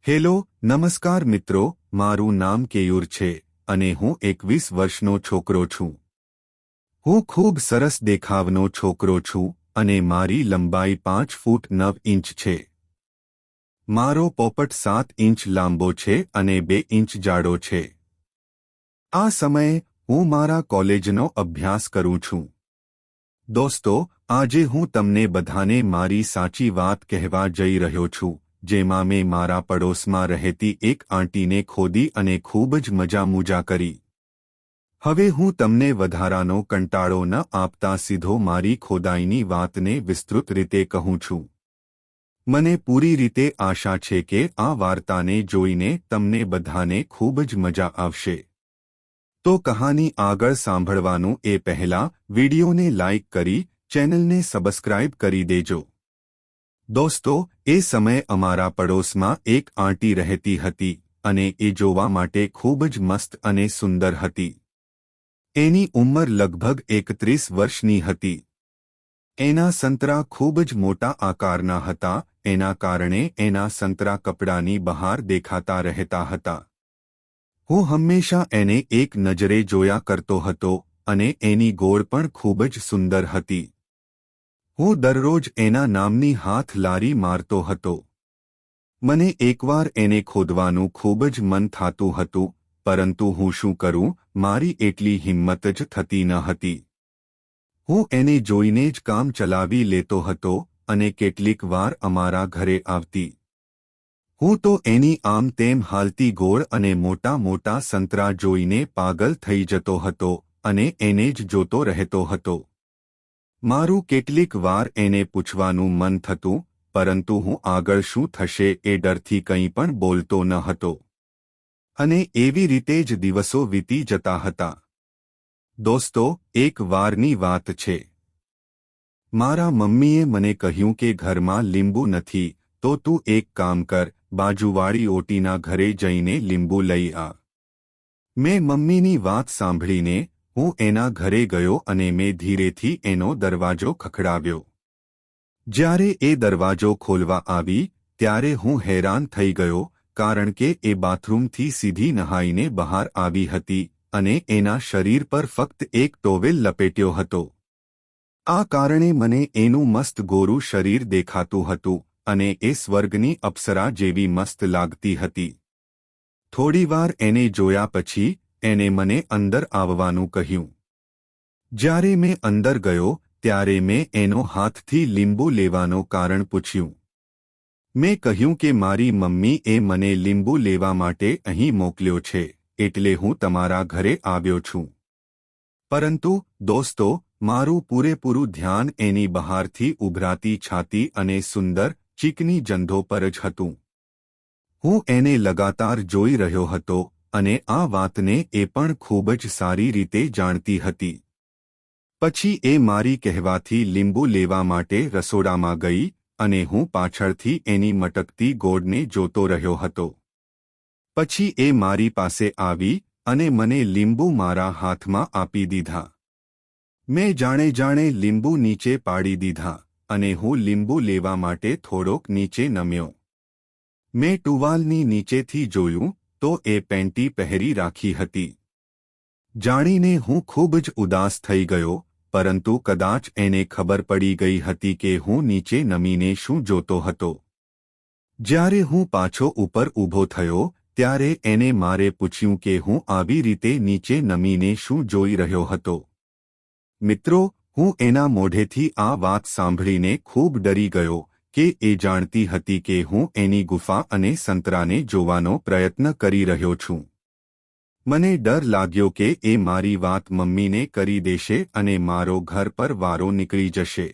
Hello નમસ્કાર મિત્રો, મારું નામ કેયુર છે અને હું 21 વર્ષનો છોકરો છું. હું ખૂબ સરસ દેખાવનો છોકરો છું અને મારી લંબાઈ 5 ફૂટ 9 ઇંચ છે. મારો પોપટ 7 ઇંચ લાંબો છે અને 2 ઇંચ જાડો છે. આ સમયે હું મારા કોલેજનો અભ્યાસ કરું છું. દોસ્તો, આજે હું તમને બધાને મારી સાચી વાત કહેવા જઈ રહ્યો છું, જેમાં મેં મારા પડોશમાં રહેતી એક આંટીને ખોદી અને ખૂબ જ મજા કરી. હવે હું તમને વધારાનો કંટાળો ન આપતા સીધો મારી ખોદાઈની વાતને વિસ્તૃત રીતે કહું છું. મને પૂરી રીતે આશા છે કે આ વાર્તાને જોઈને તમને બધાને ખૂબ જ મજા આવશે. તો કહાની આગળ સાંભળવાનું એ પહેલા વિડીયોને લાઇક કરી ચેનલને સબસ્ક્રાઇબ કરી દેજો. દોસ્તો, એ સમયે અમારા પડોશમાં એક આંટી રહેતી હતી અને એ જોવા માટે ખૂબ જ મસ્ત અને સુંદર હતી. એની ઉંમર લગભગ 31 વર્ષની હતી. એના સંતરા ખૂબ જ મોટા આકારના હતા, એના કારણે એના સંતરા કપડાની બહાર દેખાતા રહેતા હતા. હું હંમેશા એને એક નજરે જોયા કરતો હતો અને એની ગોળ પણ ખૂબ જ સુંદર હતી. હું દરરોજ એના નામની હાથ લારી મારતો હતો. મને એકવાર એને ખોદવાનું ખૂબ જ મન થાતું હતું, પરંતુ હું શું કરું, મારી એટલી હિંમત જ થતી ન હતી. હું એને જોઈને જ કામ ચલાવી લેતો હતો અને કેટલીક વાર અમારા ઘરે આવતી. હું તો એની આમ તેમ હાલતી ગોળ અને મોટા મોટા સંતરા જોઈને પાગલ થઈ જતો હતો અને એને જ જોતો રહેતો હતો. મારું કેટલીક વાર એને પૂછવાનું મન થતું, પરંતુ હું આગળ શું થશે એ ડરથી કંઈ પણ બોલતો ન હતો. અને એવી રીતે જ દિવસો વીતી જતા હતા. દોસ્તો, એક વારની વાત છે. મારા મમ્મીએ મને કહ્યું કે ઘરમાં લીંબુ નથી, તો તું એક કામ કર, બાજુવાળી ઓટીના ઘરે જઈને લીંબુ લઈ આ. મેં મમ્મીની વાત સાંભળીને હું એના ઘરે ગયો અને મેં ધીરેથી એનો દરવાજો ખખડાવ્યો. જ્યારે એ દરવાજો ખોલવા આવી ત્યારે હું હેરાન થઈ ગયો, કારણ કે એ બાથરૂમથી સીધી નહાઈને બહાર આવી હતી અને એના શરીર પર ફક્ત એક ટોવેલ લપેટ્યો હતો. આ કારણે મને એનું મસ્ત ગોરું શરીર દેખાતું હતું અને એ સ્વર્ગની અપ્સરા જેવી મસ્ત લાગતી હતી. થોડીવાર એને જોયા પછી એને મને અંદર આવવાનું કહ્યું. જ્યારે મેં અંદર ગયો ત્યારે મેં એનો હાથથી લીંબુ લેવાનો કારણ પૂછ્યું. મેં કહ્યું કે મારી મમ્મીએ મને લીંબુ લેવા માટે અહીં મોકલ્યો છે, એટલે હું તમારા ઘરે આવ્યો છું. પરંતુ દોસ્તો, મારું પૂરેપૂરું ધ્યાન એની બહારથી ઉભરાતી છાતી અને સુંદર ચીકની જંધો પર જ હતું. હું એને લગાતાર જોઈ રહ્યો હતો અને આ વાતને એ પણ ખૂબ જ સારી રીતે જાણતી હતી. પછી એ મારી કહેવાથી લીંબુ લેવા માટે રસોડામાં ગઈ અને હું પાછળથી એની મટકતી ગોળને જોતો રહ્યો હતો. પછી એ મારી પાસે આવી અને મને લીંબુ મારા હાથમાં આપી દીધા. મેં જાણે લીંબુ નીચે પાડી દીધા અને હું લીંબુ લેવા માટે થોડોક નીચે નમ્યો. મેં ટુવાલની નીચેથી જોયું તો એ પેન્ટી પહેરી રાખી હતી. જાણીને હું ખૂબ જ ઉદાસ થઈ ગયો, પરંતુ કદાચ એને ખબર પડી ગઈ હતી કે હું નીચે નમીને શું જોતો હતો. જ્યારે હું પાછો ઉપર ઊભો થયો ત્યારે એને મારે પૂછ્યું કે હું આવી રીતે નીચે નમીને શું જોઈ રહ્યો હતો. મિત્રો, હું એના મોઢેથી આ વાત સાંભળીને ખૂબ ડરી ગયો કે એ જાણતી હતી કે હું એની ગુફા અને સંતરાને જોવાનો પ્રયત્ન કરી રહ્યો છું. મને ડર લાગ્યો કે એ મારી વાત મમ્મીને કરી દેશે અને મારો ઘર પર વારો નીકળી જશે.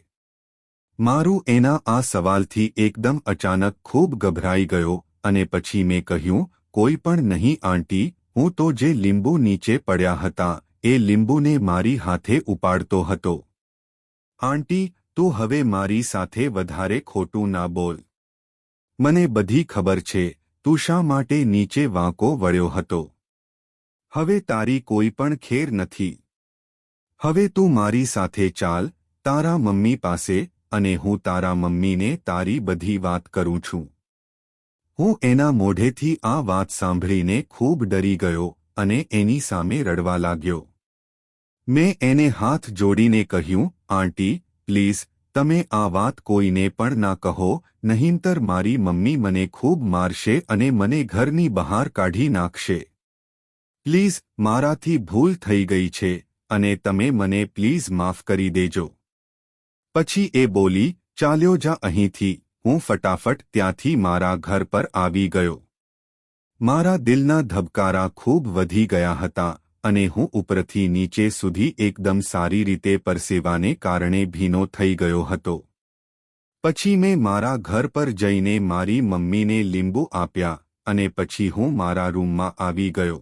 મારું એના આ સવાલથી એકદમ અચાનક ખૂબ ગભરાઈ ગયો અને પછી મેં કહ્યું, કોઈ પણ નહીં આંટી, હું તો જે લીંબુ નીચે પડ્યા હતા એ લીંબુને મારી હાથે ઉપાડતો હતો. આંટી, તું હવે મારી સાથે વધારે ખોટું ના બોલ. મને બધી ખબર છે તું શા માટે નીચે વાંકો વળ્યો હતો. હવે તારી કોઈ પણ ખેર નથી. હવે તું મારી સાથે ચાલ તારા મમ્મી પાસે અને હું તારા મમ્મીને તારી બધી વાત કરું છું. હું એના મોઢેથી આ વાત સાંભળીને ખૂબ ડરી ગયો અને એની સામે રડવા લાગ્યો. મેં એને હાથ જોડીને કહ્યું, આંટી, પ્લીઝ, તમે આ વાત કોઈને પણ ના કહો, નહીંતર મારી મમ્મી મને ખૂબ મારશે અને મને ઘરની બહાર કાઢી નાખશે. પ્લીઝ, મારાથી ભૂલ થઈ ગઈ છે અને તમે મને પ્લીઝ માફ કરી દેજો. પછી એ બોલી, ચાલ્યો જા અહીંથી. હું ફટાફટ ત્યાંથી મારા ઘર પર આવી ગયો. મારા દિલના ધબકારા ખૂબ વધી ગયા હતા અને હું ઉપરથી નીચે સુધી એકદમ સારી રીતે પરસેવાને કારણે ભીનો થઈ ગયો હતો. પછી મેં મારા ઘર પર જઈને મારી મમ્મીને લીંબુ આપ્યા અને પછી હું મારા રૂમમાં આવી ગયો.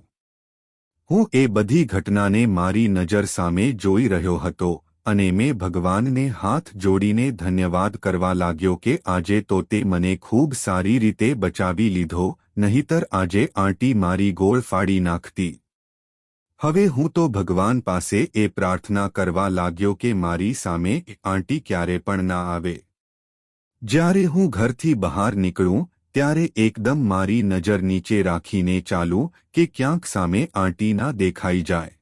હું એ બધી ઘટનાને મારી નજર સામે જોઈ રહ્યો હતો અને મેં ભગવાનને હાથ જોડીને ધન્યવાદ કરવા લાગ્યો કે આજે તો તે મને ખૂબ સારી રીતે બચાવી લીધો, નહીંતર આજે આંટી મારી ગોળ ફાડી નાખતી. હવે હું તો ભગવાન પાસે એ પ્રાર્થના કરવા લાગ્યો કે મારી સામે આંટી ક્યારે પણ ના આવે. જ્યારે હું ઘરથી બહાર નીકળું ત્યારે એકદમ મારી નજર નીચે રાખીને ચાલું કે ક્યાંક સામે આંટી ના દેખાઈ જાય.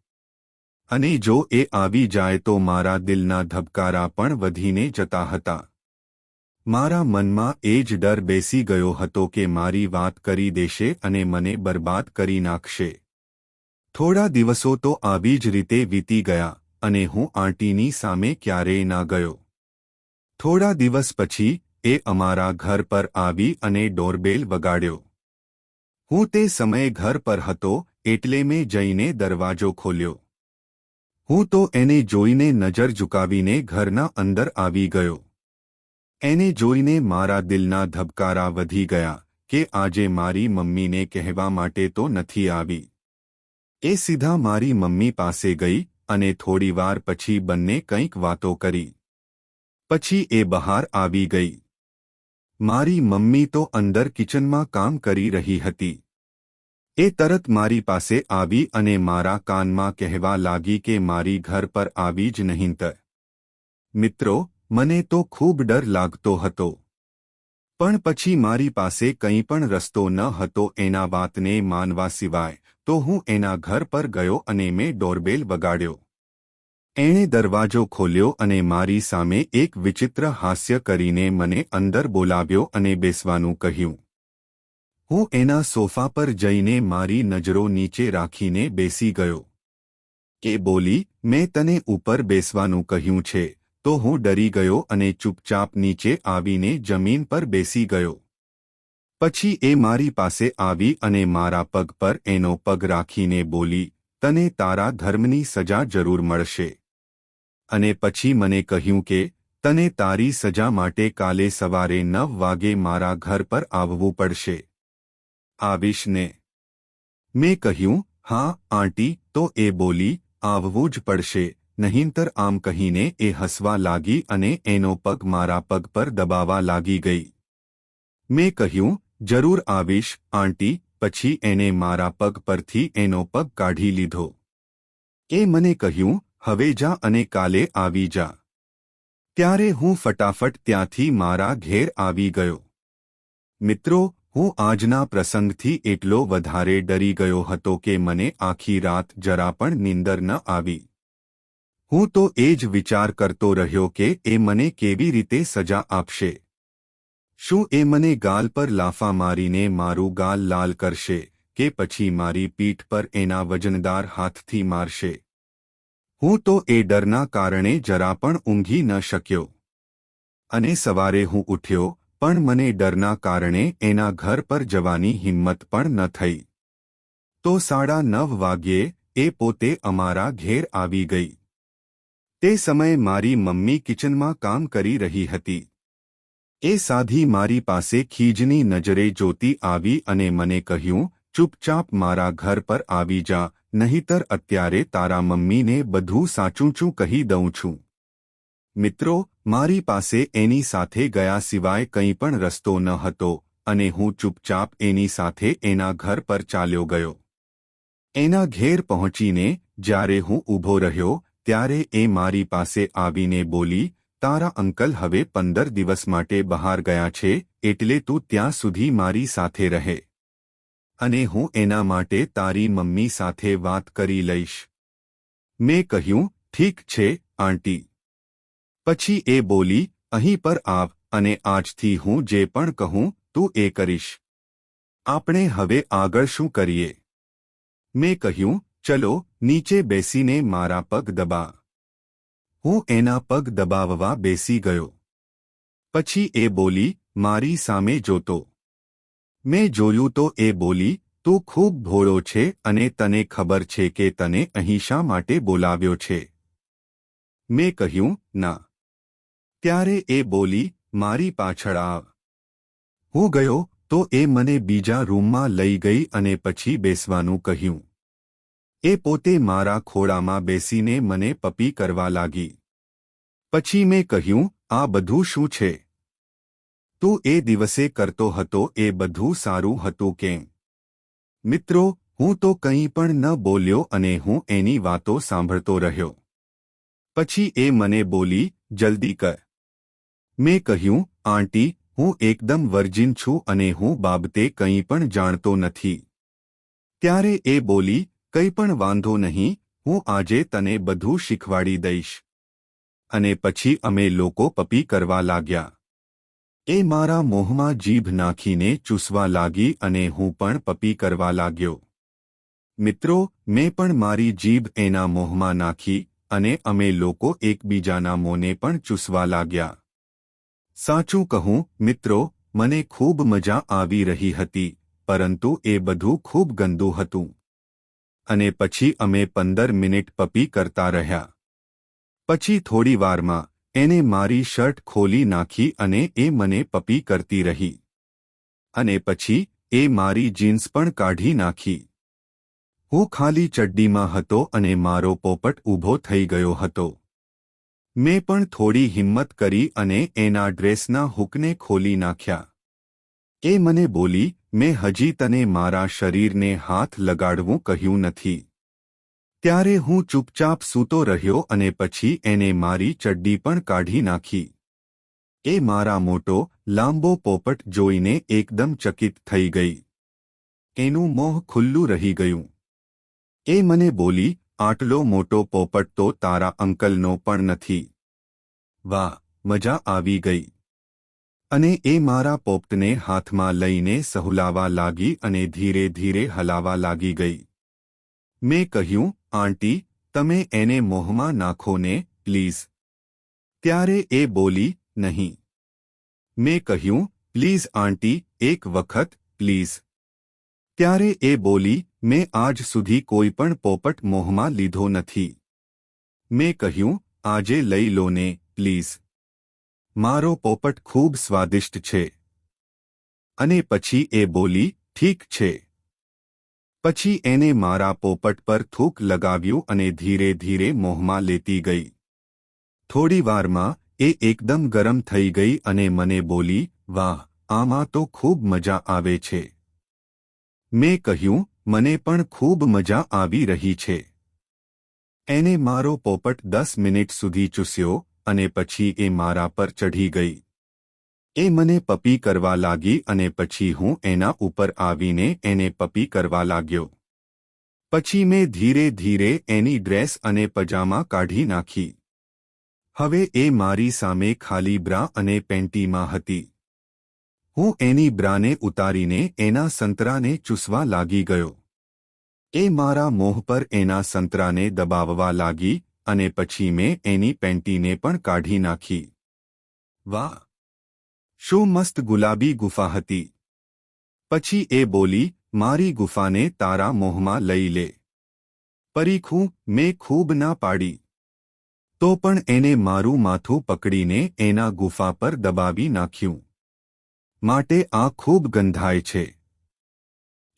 અને જો એ આવી જાય તો મારા દિલના ધબકારા પણ વધીને જતા હતા. મારા મનમાં એ જ ડર બેસી ગયો હતો કે મારી વાત કરી દેશે અને મને બરબાદ કરી નાખશે. થોડા દિવસો તો આવી જ રીતે વીતી ગયા અને હું આંટીની સામે ક્યારેય ના ગયો. થોડા દિવસ પછી એ અમારા ઘર પર આવી અને ડોરબેલ વગાડ્યો. હું તે સમયે ઘર પર હતો એટલે મેં જઈને દરવાજો ખોલ્યો. હું તો એને જોઈને નજર ઝુકાવીને ઘરના અંદર આવી ગયો. એને જોઈને મારા દિલના ધબકારા વધી ગયા કે આજે મારી મમ્મીને કહેવા માટે તો નથી આવી. એ સીધા મારી મમ્મી પાસે ગઈ અને થોડીવાર પછી બંને કંઈક વાતો કરી. પછી એ બહાર આવી ગઈ. મારી મમ્મી તો અંદર કિચનમાં કામ કરી રહી હતી. એ તરત મારી પાસે આવી અને મારા કાનમાં કહેવા લાગી કે મારી ઘર પર આવી જ નહીંતર. મિત્રો, મને તો ખૂબ ડર લાગતો હતો. પણ પછી મારી પાસે કંઈ પણ રસ્તો ન હતો એના વાતને માનવા સિવાય, તો હું એના ઘર પર ગયો અને મેં ડોરબેલ વગાડ્યો. એણે દરવાજો ખોલ્યો અને મારી સામે એક વિચિત્ર હાસ્ય કરીને મને અંદર બોલાવ્યો અને બેસવાનું કહ્યું. હું એના સોફા પર જઈને મારી નજરો નીચે રાખીને બેસી ગયો. એ બોલી, મેં તને ઉપર બેસવાનું કહ્યું છે. તો હું ડરી ગયો અને ચૂપચાપ નીચે આવીને જમીન પર બેસી ગયો. પછી એ મારી પાસે આવી અને મારા પગ પર એનો પગ રાખીને બોલી, તને તારા ધર્મની સજા જરૂર મળશે. અને પછી મને કહ્યું કે તને તારી સજા માટે કાલે સવારે 9 વાગે મારા ઘર પર આવવું પડશે. આવીશ ને? મેં કહ્યું, હા આંટી. તો એ બોલી, આવવું જ પડશે, નહીંતર. આમ કહીને એ હસવા લાગી અને એનો પગ મારા પગ પર દબાવવા લાગી ગઈ. મેં કહ્યું, જરૂર આવીશ આંટી. પછી એને મારા પગ પરથી એનો પગ કાઢી લીધો. એ મને કહ્યું, હવે જા અને કાલે આવી જા. ત્યારે હું ફટાફટ ત્યાંથી મારા ઘેર આવી ગયો. મિત્રો, હું આજના પ્રસંગથી એટલો વધારે ડરી ગયો હતો કે મને આખી રાત જરા પણ નીંદર ન આવી. હું તો એ જ વિચાર કરતો રહ્યો કે એ મને કેવી રીતે સજા આપશે. શું એ મને ગાલ પર લાફા મારીને મારું ગાલ લાલ કરશે કે પછી મારી પીઠ પર એના વજનદાર હાથથી મારશે? હું તો એ ડરના કારણે જરા પણ ઊંઘી ન શક્યો. અને સવારે હું ઉઠ્યો પણ મને ડરના કારણે એના ઘર પર જવાની હિંમત પણ ન થઈ. તો 9:30 વાગ્યે એ પોતે અમારા ઘેર આવી ગઈ. તે સમયે મારી મમ્મી કિચનમાં કામ કરી રહી હતી. એ સાધી મારી પાસે ખીજની નજરે જોતી આવી અને મને કહ્યું, ચૂપચાપ મારા ઘર પર આવી જા, નહીંતર અત્યારે તારા મમ્મીને બધું સાચું કહી દઉં છું. મિત્રો, મારી પાસે એની સાથે ગયા સિવાય કંઈ પણ રસ્તો ન હતો અને હું ચૂપચાપ એની સાથે એના ઘર પર ચાલ્યો ગયો. એના ઘેર પહોંચીને જ્યારે હું ઊભો રહ્યો ત્યારે એ મારી પાસે આવીને બોલી, તારા અંકલ હવે 15 દિવસ માટે બહાર ગયા છે, એટલે તું ત્યાં સુધી મારી સાથે રહે અને હું એના માટે તારી મમ્મી સાથે વાત કરી લઈશ. મેં કહ્યું, ઠીક છે આંટી. પછી એ બોલી, અહીં પર આવ અને આજથી હું જે પણ કહું તું એ કરીશ. આપણે હવે આગળ શું કરીએ? મેં કહ્યું, ચલો નીચે બેસીને મારા પગ દબા. હું એના પગ દબાવવા બેસી ગયો. પછી એ બોલી, મારી સામે જોતો. મેં જોયું તો એ બોલી, તું ખૂબ ભોળો છે અને તને ખબર છે કે તને અહીં શા માટે બોલાવ્યો છે? મેં કહ્યું, ના. ત્યારે એ બોલી, મારી પાછળ આવ. હું ગયો તો એ મને બીજા રૂમમાં લઈ ગઈ અને પછી બેસવાનું કહ્યું. એ પોતે મારા ખોળામાં બેસીને મને પપી કરવા લાગી. પછી મેં કહ્યું, આ બધું શું છે? તું એ દિવસે કરતો હતો એ બધું સારું હતું કેમ? મિત્રો, હું તો કંઈ પણ ન બોલ્યો અને હું એની વાતો સાંભળતો રહ્યો. પછી એ મને બોલી, જલ્દી કર. મેં કહ્યું, આંટી, હું એકદમ વર્જિન છું અને હું બાબતે કંઈ પણ જાણતો નથી. ત્યારે એ બોલી, કંઈ પણ વાંધો નહીં, હું આજે તને બધું શીખવાડી દઈશ. અને પછી અમે લોકો પપી કરવા લાગ્યા. એ મારા મોંમાં જીભ નાખીને ચૂસવા લાગી અને હું પણ પપી કરવા લાગ્યો. મિત્રો, મેં પણ મારી જીભ એના મોંમાં નાખી અને અમે લોકો એકબીજાના મોંને પણ ચૂસવા લાગ્યા. સાચું કહું મિત્રો, મને ખૂબ મજા આવી રહી હતી, પરંતુ એ બધું ખૂબ ગંદુ હતું. અને પછી અમે 15 મિનિટ પપી કરતા રહ્યા. પછી થોડી વારમાં એને મારી શર્ટ ખોલી નાખી અને એ મને પપી કરતી રહી. અને પછી એ મારી જીન્સ પણ કાઢી નાખી. હું ખાલી ચડ્ડીમાં હતો અને મારો પોપટ ઊભો થઈ ગયો હતો. મેં પણ થોડી હિંમત કરી અને એના ડ્રેસના હૂકને ખોલી નાખ્યા. એ મને બોલી, મેં હજી તને મારા શરીરને હાથ લગાડવું કહ્યું નથી. ત્યારે હું ચૂપચાપ સૂતો રહ્યો અને પછી એને મારી ચડ્ડી પણ કાઢી નાખી. એ મારા મોટો, લાંબો પોપટ જોઈને એકદમ ચકિત થઈ ગઈ. એનું મોં ખુલ્લું રહી ગયું. એ મને બોલી, આટલો મોટો પોપટ તો તારા અંકલનો પણ નથી. વાહ, મજા આવી ગઈ. અને એ મારા પોપટને હાથમાં લઈને સહુલાવા લાગી અને ધીરે ધીરે હલાવા લાગી ગઈ. મેં કહ્યું, આંટી, તમે એને મોંમાં નાખો ને, પ્લીઝ. ત્યારે એ બોલી, નહીં. મેં કહ્યું, પ્લીઝ આંટી, એક વખત, પ્લીઝ. ત્યારે એ બોલી, મેં આજ સુધી કોઈ પણ પોપટ મોંમાં લીધો નથી. મેં કહ્યું, આજે લઈ લો ને, પ્લીઝ. મારો પોપટ ખૂબ સ્વાદિષ્ટ છે. અને પછી એ બોલી, ઠીક છે. પછી એને મારા પોપટ પર થૂક લગાવ્યું અને ધીરે ધીરે મોંમાં લેતી ગઈ. થોડી વારમાં એ એકદમ ગરમ થઈ ગઈ અને મને બોલી, વાહ, આમાં તો ખૂબ મજા આવે છે. મેં કહ્યું, મને પણ ખૂબ મજા આવી રહી છે. એને મારો પોપટ 10 મિનિટ સુધી ચૂસ્યો અને પછી એ મારા પર ચઢી ગઈ. એ મને પપી કરવા લાગી અને પછી હું એના ઉપર આવીને એને પપી કરવા લાગ્યો. પછી મેં ધીરે ધીરે એની ડ્રેસ અને પજામા કાઢી નાખી. હવે એ મારી સામે ખાલી બ્રા અને પેન્ટીમાં હતી. હું એની બ્રાને ઉતારીને એના સંતરાને ચૂસવા લાગી ગયો. એ મારા મોં પર એના સંતરાને દબાવવા લાગી અને પછી મેં એની પેન્ટીને પણ કાઢી નાખી. વાહ! શું મસ્ત ગુલાબી ગુફા હતી. પછી એ બોલી, મારી ગુફાને તારા મોંમાં લઈ લે. પરીખું, મેં ખૂબ ના પાડી. તો પણ એને મારું માથું પકડીને એના ગુફા પર દબાવી નાખ્યું. માટે આ ખૂબ ગંધાય છે.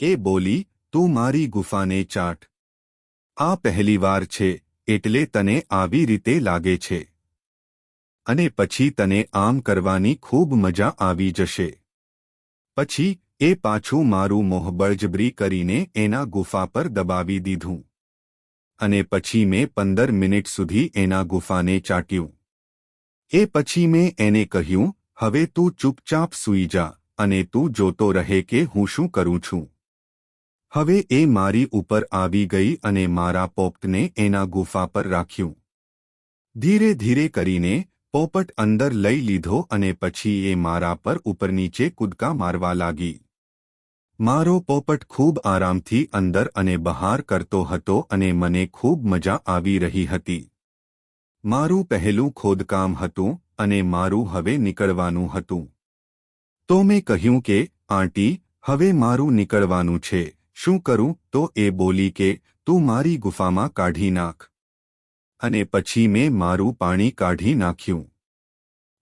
એ બોલી, તું મારી ગુફાને ચાટ. આ પહેલીવાર છે, એટલે તને આવી રીતે લાગે છે. અને પછી તને આમ કરવાની ખૂબ મજા આવી જશે. પછી એ પાછું મારું મોં બળજબરી કરીને એના ગુફા પર દબાવી દીધું. અને પછી મેં 15 મિનિટ સુધી એના ગુફાને ચાટ્યું. એ પછી મેં એને કહ્યું, હવે તું ચૂપચાપ સૂઈ જા અને તું જોતો રહે કે હું શું કરું છું. હવે એ મારી ઉપર આવી ગઈ અને મારા પોપટને એના ગુફા પર રાખ્યું. ધીરે ધીરે કરીને પોપટ અંદર લઈ લીધો અને પછી એ મારા પર ઉપર નીચે કૂદકા મારવા લાગી. મારો પોપટ ખૂબ આરામથી અંદર અને બહાર કરતો હતો અને મને ખૂબ મજા આવી રહી હતી. મારું પહેલું ખોદકામ હતું અને મારું હવે નીકળવાનું હતું. તો મેં કહ્યું કે, આંટી, હવે મારું નીકળવાનું છે, શું કરું? તો એ બોલી કે, તું મારી ગુફામાં કાઢી નાખ. અને પછી મેં મારું પાણી કાઢી નાખ્યું.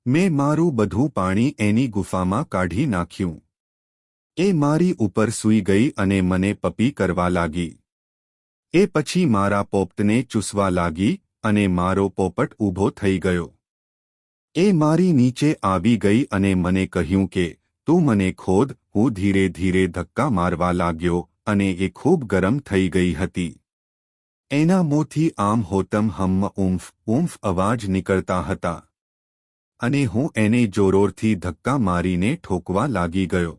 મેં મારું બધું પાણી એની ગુફામાં કાઢી નાખ્યું. એ મારી ઉપર સૂઈ ગઈ અને મને પપી કરવા લાગી. એ પછી મારા પોપટને ચૂસવા લાગી અને મારો પોપટ ઊભો થઈ ગયો. એ મારી નીચે આવી ગઈ અને મને કહ્યું કે, તું મને ખોદ. હું ધીરે ધીરે ધક્કા મારવા લાગ્યો અને એ ખૂબ ગરમ થઈ ગઈ હતી. એના મોંથી આમ હોતમ હમ્મ ઊંફ ઊંફ અવાજ નીકળતા હતા. અને હું એને જોરોરથી ધક્કા મારીને ઠોકવા લાગી ગયો.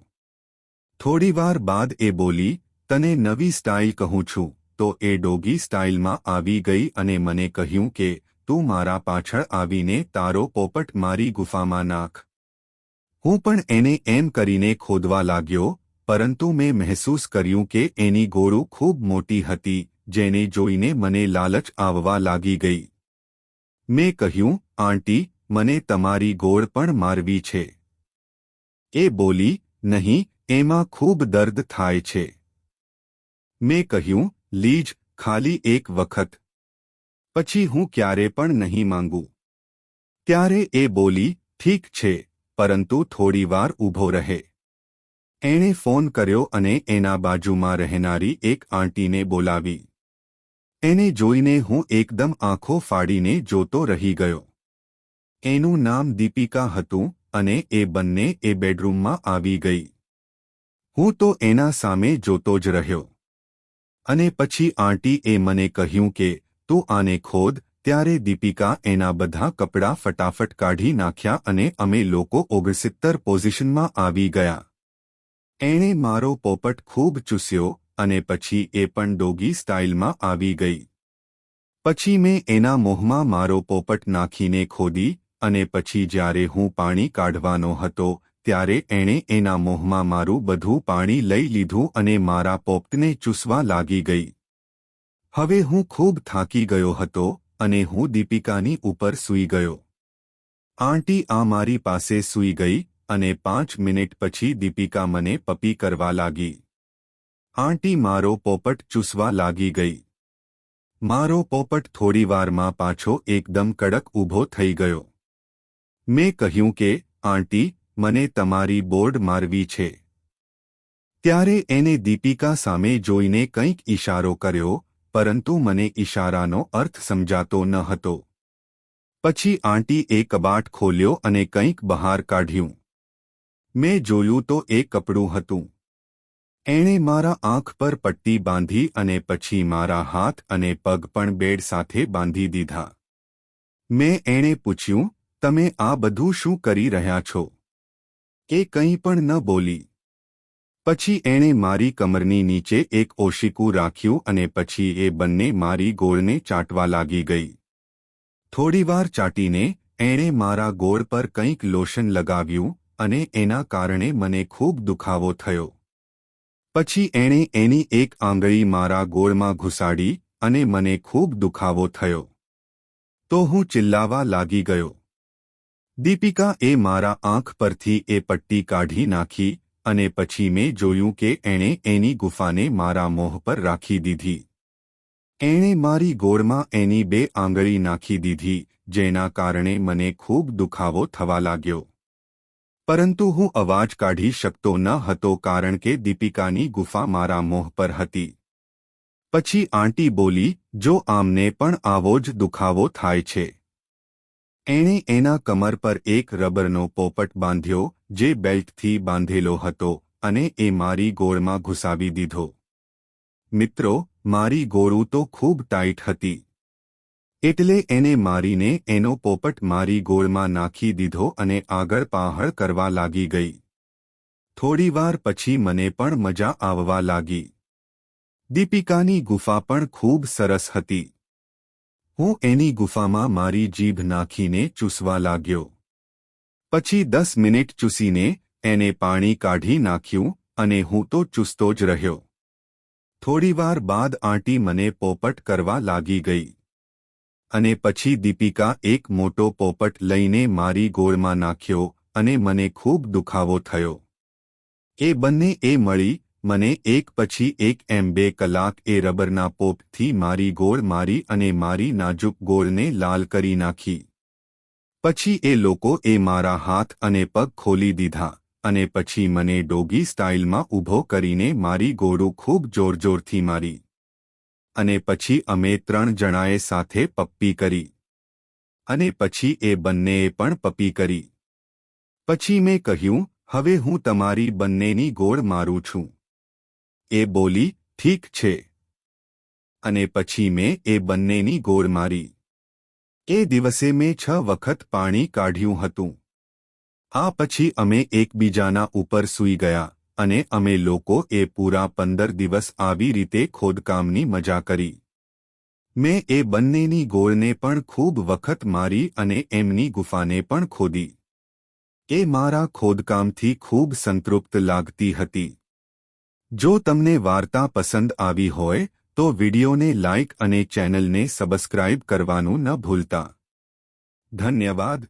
થોડીવાર બાદ એ બોલી, તને નવી સ્ટાઇલ કહું છું. તો એ ડોગી સ્ટાઇલમાં આવી ગઈ અને મને કહ્યું કે, તું મારા પાછળ આવીને તારો પોપટ મારી ગુફામાં નાખ. હું પણ એને એમ કરીને ખોદવા લાગ્યો, પરંતુ મેં મહેસૂસ કર્યું કે એની ગોળું ખૂબ મોટી હતી, જેને જોઈને મને લાલચ આવવા લાગી ગઈ. મેં કહ્યું, આંટી, મને તમારી ગોળ પણ મારવી છે. એ બોલી, નહીં, એમાં ખૂબ દર્દ થાય છે. મેં કહ્યું, લીજ, ખાલી એક વખત. પછી હું ક્યારે પણ નહીં માંગું. ત્યારે એ બોલી, ઠીક છે, પરંતુ થોડીવાર ઊભો રહે. એણે ફોન કર્યો અને એના બાજુમાં રહેનારી એક આંટીને બોલાવી. એને જોઈને હું એકદમ આંખો ફાડીને જોતો રહી ગયો. એનું નામ દીપિકા હતું અને એ બંને એ બેડરૂમમાં આવી ગઈ. હું તો એના સામે જોતો જ રહ્યો. અને પછી આંટીએ મને કહ્યું કે, તું આને ખોદ. ત્યારે દીપિકા એના બધા કપડાં ફટાફટ કાઢી નાખ્યા અને અમે લોકો 69 પોઝિશનમાં આવી ગયા. એણે મારો પોપટ ખૂબ ચૂસ્યો અને પછી એ પણ ડોગી સ્ટાઇલમાં આવી ગઈ. પછી મેં એના મોંમાં મારો પોપટ નાખીને ખોદી અને પછી જ્યારે હું પાણી કાઢવાનો હતો ત્યારે એણે એના મોંમાં મારું બધું પાણી લઈ લીધું અને મારા પોપટને ચૂસવા લાગી ગઈ. હવે હું ખૂબ થાકી ગયો હતો અને હું દીપિકાની ઉપર સૂઈ ગયો. આંટી આ મારી પાસે સૂઈ ગઈ અને 5 મિનિટ પછી દીપિકા મને પપી કરવા લાગી. આંટી મારો પોપટ ચૂસવા લાગી ગઈ. મારો પોપટ થોડીવારમાં પાછો એકદમ કડક ઊભો થઈ ગયો. મેં કહ્યું કે, આંટી, મને તમારી બોર્ડ મારવી છે. ત્યારે એને દીપિકા સામે જોઈને કંઈક ઈશારો કર્યો, પરંતુ મને ઈશારાનો અર્થ સમજાતો ન હતો. પછી આંટીએ કબાટ ખોલ્યો અને કંઈક બહાર કાઢ્યું. મેં જોયું તો એ કપડું હતું. એણે મારા આંખ પર પટ્ટી બાંધી અને પછી મારા હાથ અને પગ પણ બેડ સાથે બાંધી દીધા. મેં એણે પૂછ્યું, તમે આ બધું શું કરી રહ્યા છો? એ કંઈ પણ ન બોલી. પછી એણે મારી કમરની નીચે એક ઓશિકું રાખ્યું અને પછી એ બંને મારી ગોળને ચાટવા લાગી ગઈ. થોડીવાર ચાટીને એણે મારા ગોળ પર કંઈક લોશન લગાવ્યું અને એના કારણે મને ખૂબ દુખાવો થયો. પછી એણે એની એક આંગળી મારા ગોળમાં ઘુસાડી અને મને ખૂબ દુખાવો થયો. તો હું ચિલ્લાવા લાગી ગયો. દીપિકાએ મારા આંખ પરથી એ પટ્ટી કાઢી નાખી અને પછી મેં જોયું કે એણે એની ગુફાને મારા મોં પર રાખી દીધી. એણે મારી ગોળમાં એની 2 આંગળી નાખી દીધી, જેના કારણે મને ખૂબ દુખાવો થવા લાગ્યો. પરંતુ હું અવાજ કાઢી શકતો ન હતો કારણ કે દીપિકાની ગુફા મારા મોં પર હતી. પછી આંટી બોલી, જો આમને પણ આવો જ દુખાવો થાય છે. એણે એના કમર પર એક રબરનો પોપટ બાંધ્યો જે બેલ્ટથી બાંધેલો હતો અને એ મારી ગોળમાં ઘુસાવી દીધો. મિત્રો, મારી ગોળું તો ખૂબ ટાઈટ હતી. એટલે એને મારીને એનો પોપટ મારી ગોળમાં નાખી દીધો અને આગળ પાહળ કરવા લાગી ગઈ. થોડીવાર પછી મને પણ મજા આવવા લાગી. દીપિકાની ગુફા પણ ખૂબ સરસ હતી. હું એની ગુફામાં મારી જીભ નાખીને ચૂસવા લાગ્યો. પછી 10 મિનિટ ચૂસીને એને પાણી કાઢી નાખ્યું અને હું તો ચૂસતો જ રહ્યો. થોડીવાર બાદ આંટી મને પોપટ કરવા લાગી ગઈ. અને પછી દીપિકા એક મોટો પોપટ લઈને મારી ગોળમાં નાખ્યો અને મને ખૂબ દુખાવો થયો. એ બંને મળી મને એક પછી એક એમ 2 કલાક એ રબરના પોપથી મારી ગોળ મારી અને મારી નાજુક ગોળને લાલ કરી નાખી. પછી એ લોકો મારા હાથ અને પગ ખોલી દીધા અને પછી મને ડોગી સ્ટાઇલમાં ઊભો કરીને મારી ગોળું ખૂબ જોરજોરથી મારી. અને પછી અમે 3 જણાએ સાથે પપ્પી કરી. અને પછી એ બંનેએ પણ પપ્પી કરી. પછી મેં કહ્યું, હવે હું તમારી બંનેની ગોળ મારું છું. એ બોલી, ઠીક છે. અને પછી મેં એ બંનેની ગોળ મારી. એ દિવસે મેં 6 વખત પાણી કાઢ્યું હતું. આ પછી અમે એકબીજાના ઉપર સૂઈ ગયા અને અમે લોકો પૂરા 15 દિવસ આવી રીતે ખોદકામની મજા કરી. મેં એ બંનેની ગોળને પણ ખૂબ વખત મારી અને એમની ગુફાને પણ ખોદી. એ મારા ખોદકામથી ખૂબ સંતૃપ્ત લાગતી હતી. જો તમને વાર્તા પસંદ આવી હોય તો વિડિયોને લાઇક અને ચેનલને સબસ્ક્રાઇબ કરવાનું ન ભૂલતા. ધન્યવાદ.